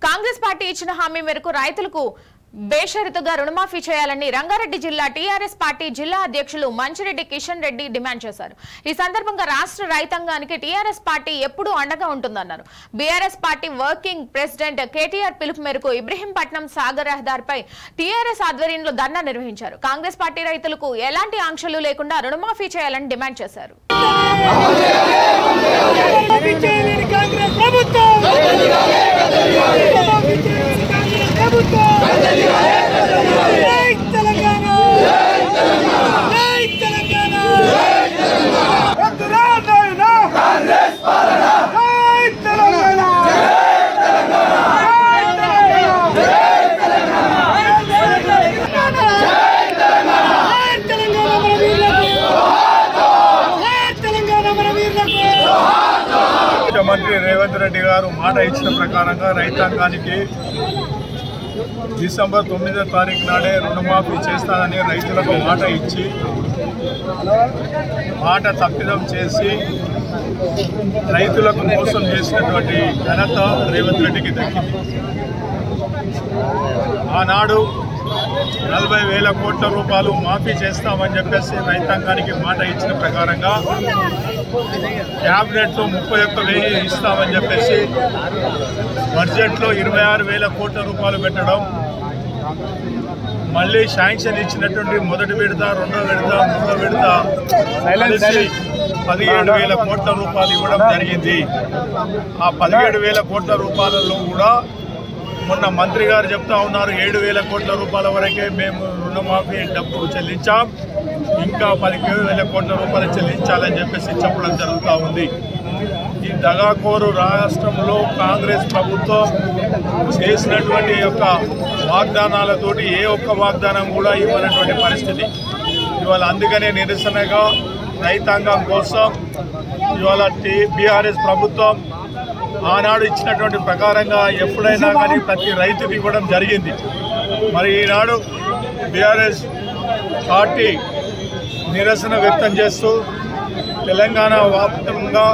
Congress party ఇచ్చిన హామీ మేరకు రైతులకు బేషరతుగా రుణమాఫీ చేయాలని రంగారెడ్డి జిల్లా టీఆర్ఎస్ పార్టీ జిల్లా అధ్యక్షులు మంచిరెడ్డి కిషన్ రెడ్డి డిమాండ్ చేశారు. ఈ సందర్భంగా రాష్ట్ర రైతాంగానికి టీఆర్ఎస్ పార్టీ ఎప్పుడూ అండగా ఉంటుందన్నారు. BRS party working president KTR పిలుపు మేరకు ఇబ్రహీంపట్నం సాగర్ రహదారిపై టీఆర్ఎస్ ఆధ్వర్యంలో ధర్నా నిర్వహించారు. కాంగ్రెస్ పార్టీ రైతులకు ఎలాంటి ఆంక్షలు లేకుండా రుణమాఫీ చేయాలని డిమాండ్ చేశారు. ముఖ్యమంత్రి రేవంత్ రెడ్డి గారు మాట ఇచ్చిన ప్రకారంగా రైతాంగానికి డిసెంబర్ 9వ తారీఖు నాడే రుణమాఫీ చేస్తానని రైతులకు మాట ఇచ్చి మాట తప్పిదం చేసి రైతులకు మోసం చేసినటువంటి ఘనత రేవంత్ రెడ్డికి దక్కింది. ఆనాడు 40,000 కోట్ల రూపాయలు మాఫీ చేస్తామని చెప్పేసి రైతాంగానికి మాట ఇచ్చిన ప్రకారంగా క్యాబినెట్లో 31,000 ఇస్తామని చెప్పేసి బడ్జెట్లో 26,000 కోట్ల రూపాయలు పెట్టడం, మళ్ళీ శాంక్షన్ ఇచ్చినటువంటి మొదటి విడత, రెండో విడత, మూడో విడత కలిసి 17,000 కోట్ల రూపాయలు ఇవ్వడం జరిగింది. ఆ 17,000 కోట్ల రూపాయలలో కూడా మొన్న మంత్రి గారు చెప్తా ఉన్నారు 7,000 కోట్ల రూపాయల వరకే మేము రుణమాఫీ డబ్బు చెల్లించాం, ఇంకా 17,000 కోట్ల రూపాయలు చెల్లించాలని చెప్పేసి చెప్పడం జరుగుతూ ఉంది. ఈ దగాకోరు రాష్ట్రంలో కాంగ్రెస్ ప్రభుత్వం చేసినటువంటి యొక్క వాగ్దానాలతోటి ఏ ఒక్క వాగ్దానం కూడా ఇవ్వనటువంటి పరిస్థితి. ఇవాళ అందుకనే నిరసనగా రైతాంగం కోసం ఇవాళ బీఆర్ఎస్ ప్రభుత్వం ఆనాడు ఇచ్చినటువంటి ప్రకారంగా ఎప్పుడైనా కానీ ప్రతి రైతుకి ఇవ్వడం జరిగింది. మరి ఈనాడు బీఆర్ఎస్ పార్టీ నిరసన వ్యక్తం చేస్తూ తెలంగాణ వ్యాప్తంగా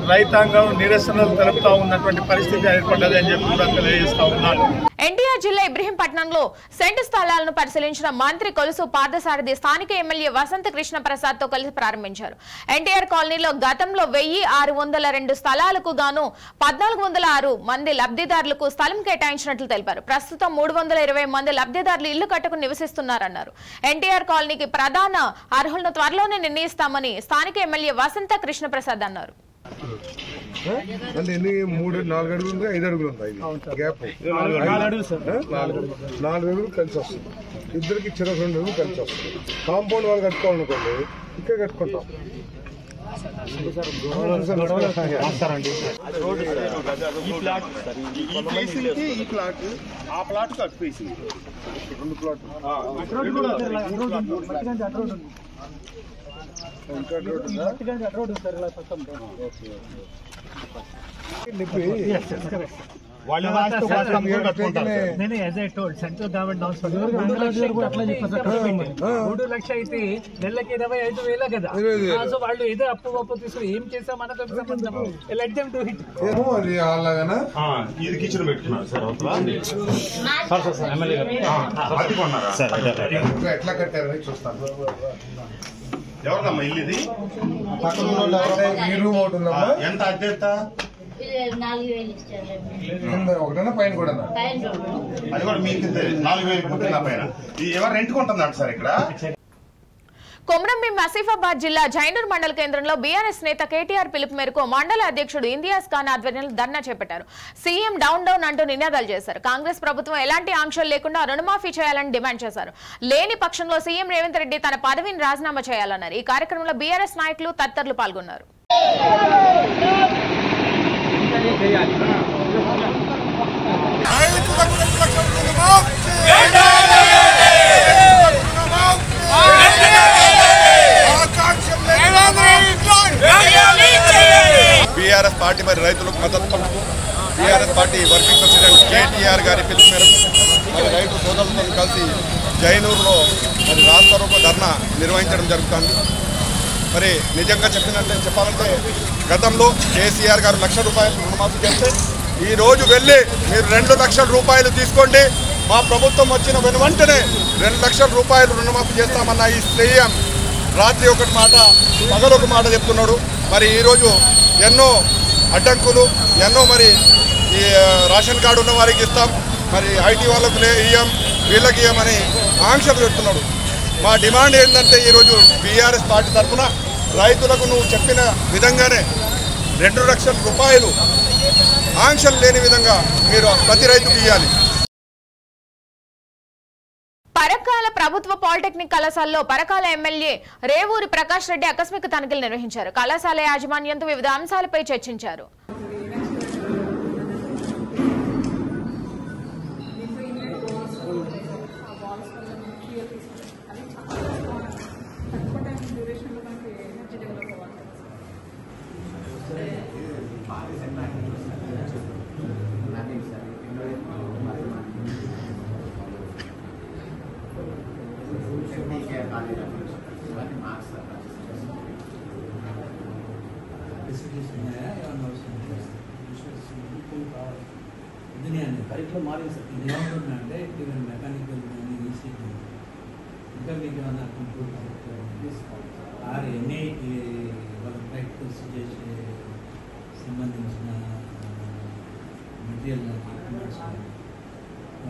రైతాంగం నిరసనలు తెలుపుతా ఉన్నటువంటి పరిస్థితి ఏర్పడ్డది అని చెప్పి కూడా తెలియజేస్తా ఉన్నాను. ఎన్టీఆర్ జిల్లా ఇబ్రహీంపట్నంలో సెంటు స్థలాలను పరిశీలించిన మంత్రి కొలుసు పార్థసారథి స్థానిక ఎమ్మెల్యే వసంత కృష్ణ ప్రసాద్ తో కలిసి ప్రారంభించారు. ఎన్టీఆర్ కాలనీలో గతంలో 1,602 స్థలాలకు గాను 1,406 మంది లబ్ధిదారులకు స్థలం కేటాయించినట్లు తెలిపారు. ప్రస్తుతం 320 మంది లబ్ధిదారులు ఇల్లు కట్టుకుని నివసిస్తున్నారన్నారు. ఎన్టీఆర్ కాలనీకి ప్రధాన అర్హులను త్వరలోనే నిర్ణయిస్తామని స్థానిక ఎమ్మెల్యే వసంత కృష్ణ ప్రసాద్ అన్నారు. అంటే ఎన్ని 3-4 అడుగులు ఉంది, 5 అడుగులు ఉంది, గ్యాప్ 4 అడుగులు కలిసి వస్తుంది. ఇద్దరికి 2 అడుగులు కలిసి వస్తుంది. కాంపౌండ్ వాళ్ళు కట్టుకోవాలనుకోండి, ఇక్కడ కట్టుకుంటాం. వాళ్ళు 3 లక్షలు అయితే నెలకి 25,000 కదా. సో వాళ్ళు ఏదో అప్పు తీసుకుని ఏం చేసాం మనకు సంబంధం. Let them do it. ఇది కిచెన్ పెట్టుకున్నారు సార్. ఎట్లా కట్టారని చూస్తాను. ఎవరిదమ్మా ఇల్లు ఇది? ఈ రూమ్ ఒకటి ఉందమ్మా. ఎంత అద్దెత? 4,000 ఇస్తారు. ఒకటన్నా పైన కూడా అది కూడా మీకు 4,000 పుట్టిన పైన. ఎవరు రెంట్ కొంటున్నారు సార్ ఇక్కడ? కొమరంభీం ఆసిఫాబాద్ జిల్లా జైనూర్ మండల కేంద్రంలో బీఆర్ఎస్ నేత కేటీఆర్ పిలుపు మేరకు మండల అధ్యక్షుడు ఇంతియాజ్ ఖాన్ ఆధ్వర్యంలో ధర్నా చేపట్టారు. సీఎం డౌన్ డౌన్ అంటూ నినాదాలు చేశారు. కాంగ్రెస్ ప్రభుత్వం ఎలాంటి ఆంక్షలు లేకుండా రుణమాఫీ చేయాలని డిమాండ్ చేశారు. లేని పక్షంలో సీఎం రేవంత్ రెడ్డి తన పదవిని రాజీనామా చేయాలన్నారు. ఈ కార్యక్రమంలో బీఆర్ఎస్ నాయకులు తదితరులు పాల్గొన్నారు. బీఆర్ఎస్ పార్టీ మరి రైతులకు మద్దతు పలుకుతూ BRS party working president KTR గారి పిలుపు మేరకు మరి రైతు సోదరులతో కలిసి జైనూరులో మరి రాస్తారోకో ధర్నా నిర్వహించడం జరుగుతుంది. మరి నిజంగా చెప్పాలంటే గతంలో కేసీఆర్ గారు 1,00,000 రూపాయలు రుణమాఫీ చేస్తే ఈరోజు వెళ్ళి మీరు 2 లక్షల రూపాయలు తీసుకోండి, మా ప్రభుత్వం వచ్చిన వెంటనే 2 లక్షల రూపాయలు రుణమాఫీ చేస్తామన్న ఈ సీఎం రాత్రి ఒకటి మాట పగలొక మాట చెప్తున్నాడు. మరి ఈరోజు ఎన్నో అడ్డంకులు, ఎన్నో మరి ఈ రేషన్ కార్డు ఉన్న వారికి ఇస్తాం, మరి ఐటీ వాళ్ళకు ఇయ్యం, వీళ్ళకి ఇయ్యమని ఆంక్షలు పెడుతున్నాడు. మా డిమాండ్ ఏంటంటే ఈరోజు బీఆర్ఎస్ పార్టీ తరఫున రైతులకు నువ్వు చెప్పిన విధంగానే 2 లక్షల రూపాయలు ఆంక్షలు లేని విధంగా మీరు ప్రతి రైతుకు ఇవ్వాలి. పరకాల ప్రభుత్వ పాలిటెక్నిక్ కళాశాలలో పరకాల ఎమ్మెల్యే రేవూరి ప్రకాష్ రెడ్డి ఆకస్మిక తనిఖీలు నిర్వహించారు. కళాశాల యాజమాన్యంతో వివిధ అంశాలపై చర్చించారు. కరెక్ట్లో మారింది సార్. ఇది ఏమవుతుందంటే మెకానికల్ కానీ ఈసీ ఇంకా మీకు ఏమన్నా కంప్యూటర్ ఎన్ఐటి వాళ్ళ ప్రాక్టీస్ చేసే సంబంధించిన మెటీరియల్ డాక్యుమెంట్స్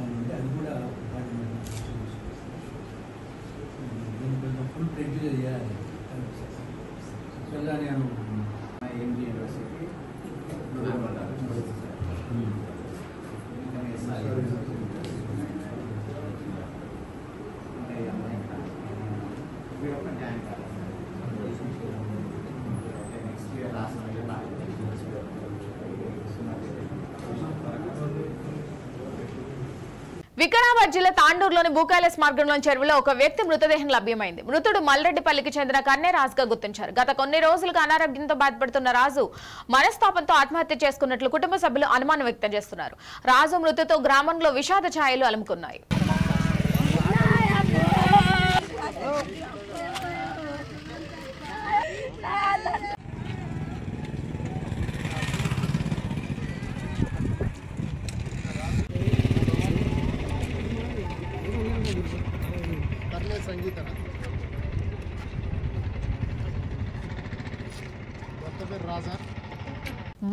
ఉంటే అది కూడా దీన్ని కొంచెం ఫుల్ ప్రెడ్యూస్ చేయాలి. యాక్చువల్గా నేను ఎంజీ యూనివర్సిటీ వికారాబాద్ జిల్లా తాండూరులోని భూకైలాస్ మార్గంలోని చెరువులో ఒక వ్యక్తి మృతదేహం లభ్యమైంది. మృతుడు మల్రెడ్డిపల్లికి చెందిన కన్నే రాజుగా గుర్తించారు. గత కొన్ని రోజులుగా అనారోగ్యంతో బాధపడుతున్న రాజు మనస్తాపంతో ఆత్మహత్య చేసుకున్నట్లు కుటుంబ సభ్యులు అనుమానం వ్యక్తం చేస్తున్నారు. రాజు మృతితో గ్రామంలో విషాద ఛాయలు అలుముకున్నాయి.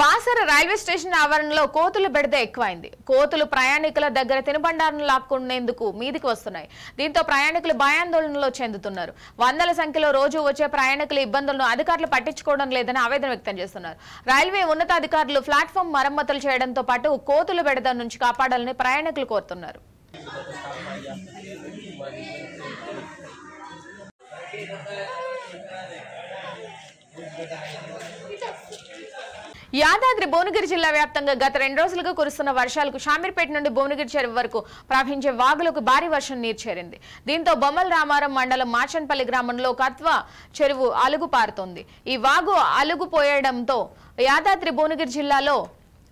బాసర రైల్వే స్టేషన్ ఆవరణలో కోతుల బెడద ఎక్కువైంది. కోతులు ప్రయాణికుల దగ్గర తినుబండారును లాక్కునేందుకు మీదికి వస్తున్నాయి. దీంతో ప్రయాణికులు భయాందోళనలో చెందుతున్నారు. వందల సంఖ్యలో రోజు వచ్చే ప్రయాణికుల ఇబ్బందులను అధికారులు పట్టించుకోవడం లేదని ఆవేదన వ్యక్తం చేస్తున్నారు. రైల్వే ఉన్నతాధికారులు ప్లాట్ఫామ్ మరమ్మతులు చేయడంతో పాటు కోతుల బెడద నుంచి కాపాడాలని ప్రయాణికులు కోరుతున్నారు. యాదాద్రి భువనగిరి జిల్లా వ్యాప్తంగా గత 2 రోజులుగా కురుస్తున్న వర్షాలకు షామీర్పేట నుండి భువనగిరి చెరువు వరకు ప్రవహించే వాగులకు భారీ వర్షం నీరు చేరింది. దీంతో బొమ్మల రామారం మండలం మార్చన్పల్లి గ్రామంలో కత్వ చెరువు అలుగు పారుతోంది. ఈ వాగు అలుగుపోయడంతో యాదాద్రి భువనగిరి జిల్లాలో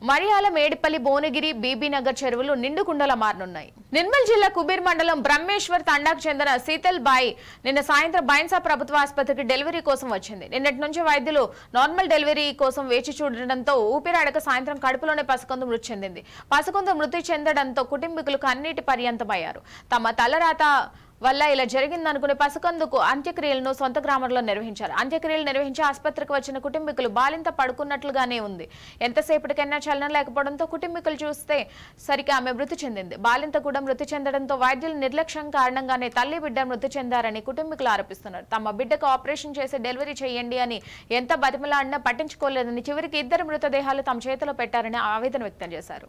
మరియాల మేడిపల్లి భువనగిరి బీబీనగర్ చెరువులు నిండుకుండలా మారనున్నాయి. నిర్మల్ జిల్లా కుబీర్ మండలం బ్రహ్మేశ్వర్ తండాకు చెందిన శీతల్ బాయి నిన్న సాయంత్రం బైన్సా ప్రభుత్వ ఆసుపత్రికి డెలివరీ కోసం వచ్చింది. నిన్నటి నుంచి వైద్యులు నార్మల్ డెలివరీ కోసం వేచి చూడడంతో ఊపిరాడక సాయంత్రం కడుపులోనే పసికందు మృతి చెందింది. పసికందు మృతి చెందడంతో కుటుంబీకులు కన్నీటి పర్యంతమయ్యారు. తమ తలరాత వల్ల ఇలా జరిగిందనుకునే పసికందుకు అంత్యక్రియలను సొంత గ్రామంలో నిర్వహించారు. అంత్యక్రియలు నిర్వహించి ఆసుపత్రికి వచ్చిన కుటుంబీకులు బాలింత పడుకున్నట్లుగానే ఉంది. ఎంతసేపటికైనా చలనం లేకపోవడంతో కుటుంబీకులు చూస్తే సరికి ఆమె మృతి చెందింది. బాలింత కూడా మృతి చెందడంతో వైద్యుల నిర్లక్ష్యం కారణంగానే తల్లి బిడ్డ మృతి చెందారని కుటుంబీకులు ఆరోపిస్తున్నారు. తమ బిడ్డకు ఆపరేషన్ చేసి డెలివరీ చేయండి అని ఎంత బతిమలాడినా పట్టించుకోలేదని చివరికి 2 మృతదేహాలు తమ చేతిలో పెట్టారని ఆవేదన వ్యక్తం చేశారు.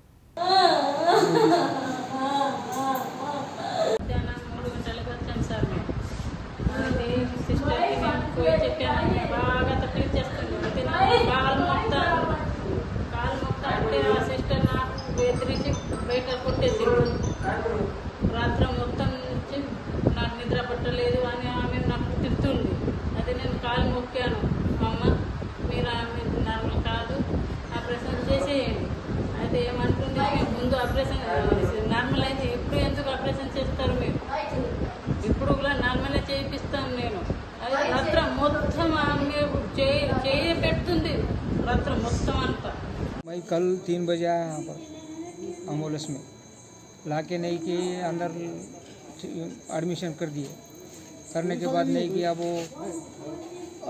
బాగా తక్లీఫ్ చేస్తుంది. అయితే కాలు మొత్తం అంటే ఆ సిస్టర్ నాకు బెదిరించి బయట కొట్టేసి రాత్రి మొత్తం నుంచి నాకు నిద్ర పట్టలేదు అని ఆమె నాకు తిడుతుంది. అది నేను కాలు మొక్కాను, అమ్మ మీరు ఆమె నార్మల్ కాదు ఆపరేషన్ చేసేయండి. అయితే ఏమంటుంది, ముందు ఆపరేషన్ నార్మల్ అయితే ఇప్పుడు ఎందుకు ఆపరేషన్ చేస్తారు మీరు, ఇప్పుడు కూడా నార్మల్గా చేయిస్తాను నేను. అది రాత్రి మొత్తం ఆమె చేయ పెడుతుంది, రాత్రి మొత్తం అంతా. मैं कल 3 बजे आया यहाँ पर एम्बुलेंस में, लाके नहीं कि अंदर एडमिशन कर दिए। करने के बाद नहीं कि अब वो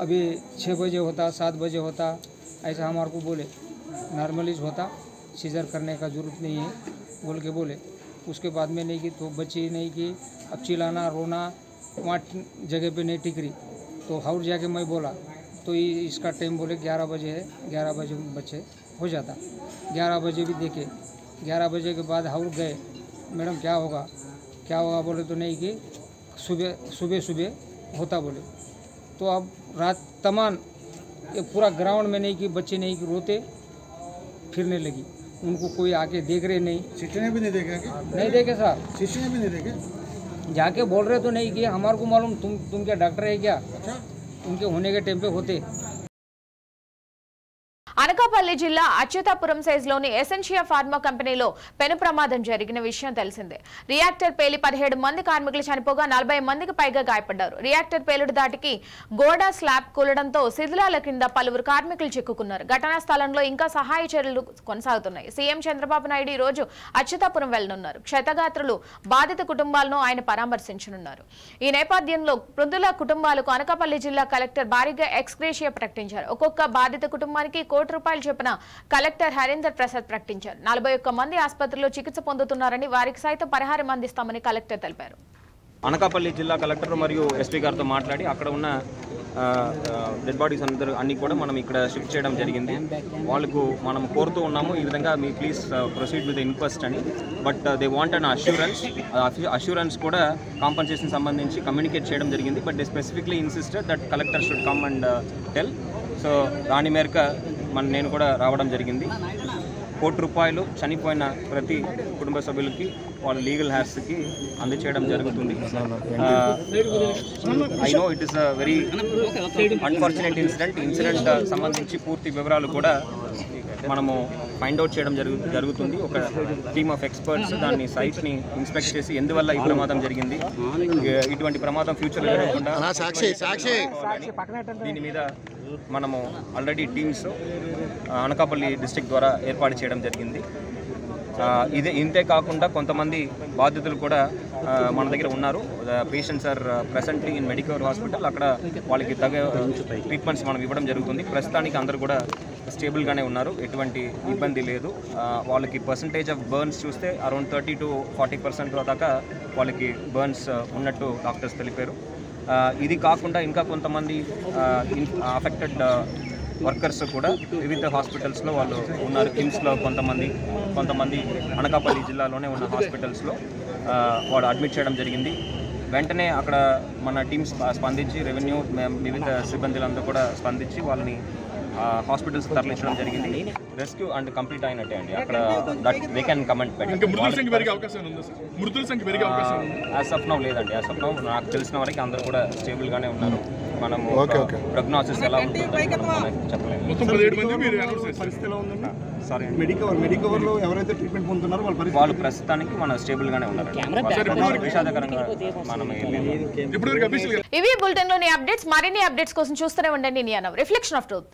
अभी 6 बजे होता, 7 बजे होता, ऐसा हमारे को बोले। नॉर्मली होता, सीजर करने का ज़रूरत नहीं है बोल के बोले। उसके बाद में नहीं कि तो बच्ची नहीं कि अब चिल्लाना रोना वहाँ जगह पे नहीं टिक रही, तो हाउर जाके मैं बोला तो इसका टाइम बोले 11 बजे है, 11 बजे बच्चे हो जाता। 11 बजे भी देखे, 11 बजे के बाद हाउर गए, मैडम क्या होगा बोले तो नहीं कि सुबह होता बोले। तो अब रात तमाम ये पूरा ग्राउंड में नहीं कि बच्चे नहीं कि रोते फिरने लगी, उनको कोई आके देख रहे नहीं। शिष्य ने भी नहीं देखे क्या? नहीं देखे सर, शिष्य ने भी नहीं देखे। जाके बोल रहे तो नहीं कि हमारे को मालूम तुम क्या डॉक्टर है क्या? अच्छा, उनके होने के टाइम पे होते। అనకాపల్లి జిల్లా అచ్యుతాపురం సైజ్లోని ఎసెన్షియా ఫార్మా కంపెనీలో పెను ప్రమాదం జరిగిన విషయం తెలిసిందే. రియాక్టర్ పేలి 17 మంది కార్మికులు చనిపోగా 40 మందికి పైగా గాయపడ్డారు. రియాక్టర్ పేలుడు దాటికి గోడ స్లాబ్ కూలడంతో శిథిలాల కింద పలువురు కార్మికులు చిక్కుకున్నారు. ఘటనా స్థలంలో ఇంకా సహాయ చర్యలు కొనసాగుతున్నాయి. సీఎం చంద్రబాబు నాయుడు ఈ రోజు అచ్యుతాపురం వెళ్లనున్నారు. క్షతగాత్రులు బాధిత కుటుంబాలను ఆయన పరామర్శించనున్నారు. ఈ నేపథ్యంలో మృతుల కుటుంబాలకు అనకాపల్లి జిల్లా కలెక్టర్ భారీగా ఎక్స్గ్రేషియా ప్రకటించారు. ఒక్కొక్క బాధిత కుటుంబానికి ₹1 కోటి చొప్పున కలెక్టర్ హరీందర్ ప్రసాద్ ప్రకటించారు. 41 మంది ఆసుపత్రిలో చికిత్స పొందుతున్నారని, వారికి సైతం పరిహారం అందిస్తామని కలెక్టర్ తెలిపారు. అనకాపల్లి జిల్లా కలెక్టర్ మరియు ఎస్పీ గారితో మాట్లాడి అక్కడ ఉన్న డెడ్ బాడీస్ అన్ని కూడా మనం ఇక్కడ షిఫ్ట్ చేయడం జరిగింది. వాళ్ళకు మనం కోరుతూ ఉన్నాము ఈ విధంగా me please proceed with inquest అని. But they want an assurance కూడా కాంపన్సేషన్ సంబంధించి కమ్యూనికేట్ చేయడం జరిగింది. But they specifically insisted that collector should come and tell. So దాని మేరకు నేను కూడా రావడం జరిగింది. ₹1 కోటి చనిపోయిన ప్రతి కుటుంబ సభ్యులకి వాళ్ళ లీగల్ హ్యాస్కి అందచేయడం జరుగుతుంది. I know it is a very unfortunate incident సంబంధించి పూర్తి వివరాలు కూడా మనము ఫైండ్ అవుట్ చేయడం జరుగుతుంది. ఒక టీమ్ ఆఫ్ ఎక్స్పర్ట్స్ దాన్ని సైట్ని ఇన్స్పెక్ట్ చేసి ఎందువల్ల ఈ ప్రమాదం జరిగింది, ఇటువంటి ప్రమాదం ఫ్యూచర్లో జరగకుండా దీని మీద మనము ఆల్రెడీ టీమ్స్ అనకాపల్లి డిస్ట్రిక్ట్ ద్వారా ఏర్పాటు చేయడం జరిగింది. ఇంతే కాకుండా కొంతమంది బాధితులు కూడా మన దగ్గర ఉన్నారు. Patients are presently in Medicover hospital. అక్కడ వాళ్ళకి తగ్గ ట్రీట్మెంట్స్ మనం ఇవ్వడం జరుగుతుంది. ప్రస్తుతానికి అందరూ కూడా స్టేబుల్గానే ఉన్నారు, ఎటువంటి ఇబ్బంది లేదు. వాళ్ళకి పర్సంటేజ్ ఆఫ్ బర్న్స్ చూస్తే అరౌండ్ 30 to 40% దాకా వాళ్ళకి బర్న్స్ ఉన్నట్టు డాక్టర్స్ తెలిపారు. ఇది కాకుండా ఇంకా కొంతమంది అఫెక్టెడ్ వర్కర్స్ కూడా వివిధ హాస్పిటల్స్లో వాళ్ళు ఉన్నారు. కిమ్స్లో కొంతమంది అనకాపల్లి జిల్లాలోనే ఉన్న హాస్పిటల్స్లో వాళ్ళు అడ్మిట్ చేయడం జరిగింది. వెంటనే అక్కడ మన టీమ్స్ స్పందించి రెవెన్యూ వివిధ సిబ్బందులంతా కూడా స్పందించి వాళ్ళని హాస్పిటల్స్ తరలించడం జరిగింది. రెస్క్యూ అండ్ కంప్లీట్ అయినట్టే అండి. అక్కడ they can comment as of now లేదండి. యాజ్ ఆఫ్ నౌ నాకు తెలిసిన వరకు అందరూ కూడా స్టేబుల్గానే ఉన్నారు. మనము ప్రోగ్నోసిస్ ఎలా ఉంటుందో చెప్పలేము. సారీ, మెడికవర్లో ఎవరైతే ట్రీట్మెంట్ పొందుతున్నారో వాళ్ళు ప్రస్తుతానికి మన స్టేబుల్గానే ఉన్నారు. విషాదకరంగా మనం ఇవి బులెటిన్లోని అప్డేట్స్. మరిన్ని అప్డేట్స్ కోసం చూస్తూనే ఉండండి India now, reflection of truth.